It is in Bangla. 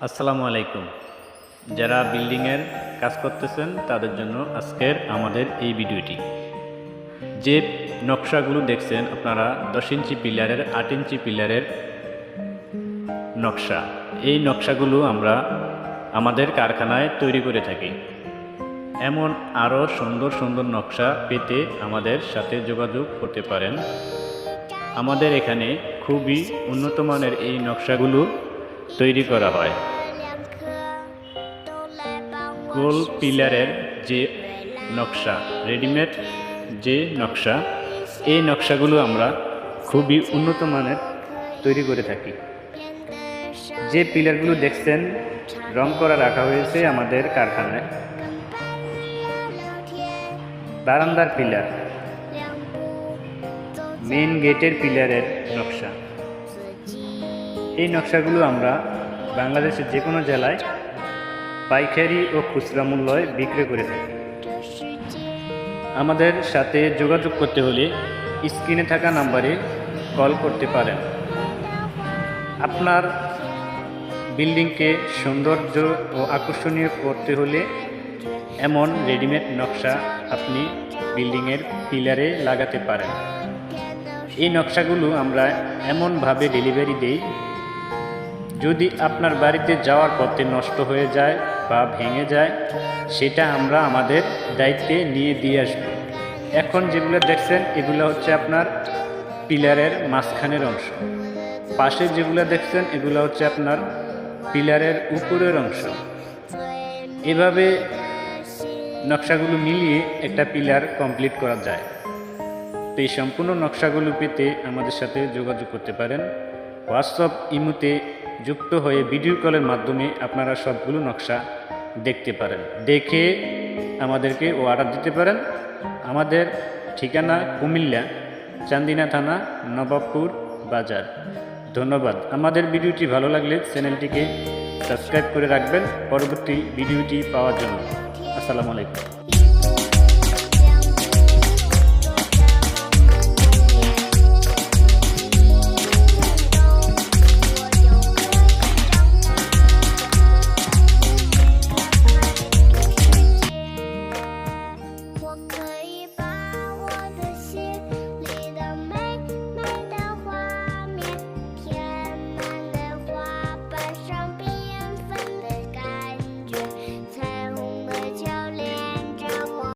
আসসালামু আলাইকুম। যারা বিল্ডিংয়ের কাজ করতেছেন তাদের জন্য আজকের আমাদের এই ভিডিওটি। যে নকশাগুলো দেখছেন আপনারা 10 ইঞ্চি পিলারের 8 ইঞ্চি পিলারের নকশা, এই নকশাগুলো আমরা আমাদের কারখানায় তৈরি করে থাকি। এমন আরও সুন্দর সুন্দর নকশা পেতে আমাদের সাথে যোগাযোগ করতে পারেন। আমাদের এখানে খুবই উন্নত মানের এই নকশাগুলো তৈরি করা হয়। গোল পিলারের যে নকশা, রেডিমেড যে নকশা, এই নকশাগুলো আমরা খুবই উন্নত মানের তৈরি করে থাকি। যে পিলারগুলো দেখছেন রং করা রাখা হয়েছে আমাদের কারখানায়। বারান্দার পিলার, মেইন গেটের পিলারের নকশা, এই নকশাগুলো আমরা বাংলাদেশের যে কোনো জেলায় পাইকারি ও খুচরা মূল্যে বিক্রি করে থাকি। আমাদের সাথে যোগাযোগ করতে হলে স্ক্রিনে থাকা নাম্বারে কল করতে পারেন। আপনার বিল্ডিংকে সৌন্দর্য ও আকর্ষণীয় করতে হলে এমন রেডিমেড নকশা আপনি বিল্ডিংয়ের পিলারে লাগাতে পারেন। এই নকশাগুলো আমরা এমনভাবে ডেলিভারি দেই, যদি আপনার বাড়িতে যাওয়ার পথে নষ্ট হয়ে যায় বা ভেঙে যায়, সেটা আমরা আমাদের দায়িত্বে নিয়ে দিয়ে আসব। এখন যেগুলো দেখছেন এগুলো হচ্ছে আপনার পিলারের মাঝখানের অংশ, পাশে যেগুলো দেখছেন এগুলো হচ্ছে আপনার পিলারের উপরের অংশ। এভাবে নকশাগুলো মিলিয়ে একটা পিলার কমপ্লিট করা যায়। তো এই সম্পূর্ণ নকশাগুলো পেতে আমাদের সাথে যোগাযোগ করতে পারেন। হোয়াটসঅ্যাপ, ইমোতে যুক্ত হয়ে ভিডিও কলের মাধ্যমে আপনারা সবগুলো নকশা দেখতে পারেন, দেখে আমাদেরকে অর্ডার দিতে পারেন। আমাদের ঠিকানা কুমিল্লা, চান্দিনা থানা, নবাবপুর বাজার। ধন্যবাদ। আমাদের ভিডিওটি ভালো লাগলে চ্যানেলটিকে সাবস্ক্রাইব করে রাখবেন পরবর্তী ভিডিওটি পাওয়ার জন্য। আসসালামু আলাইকুম।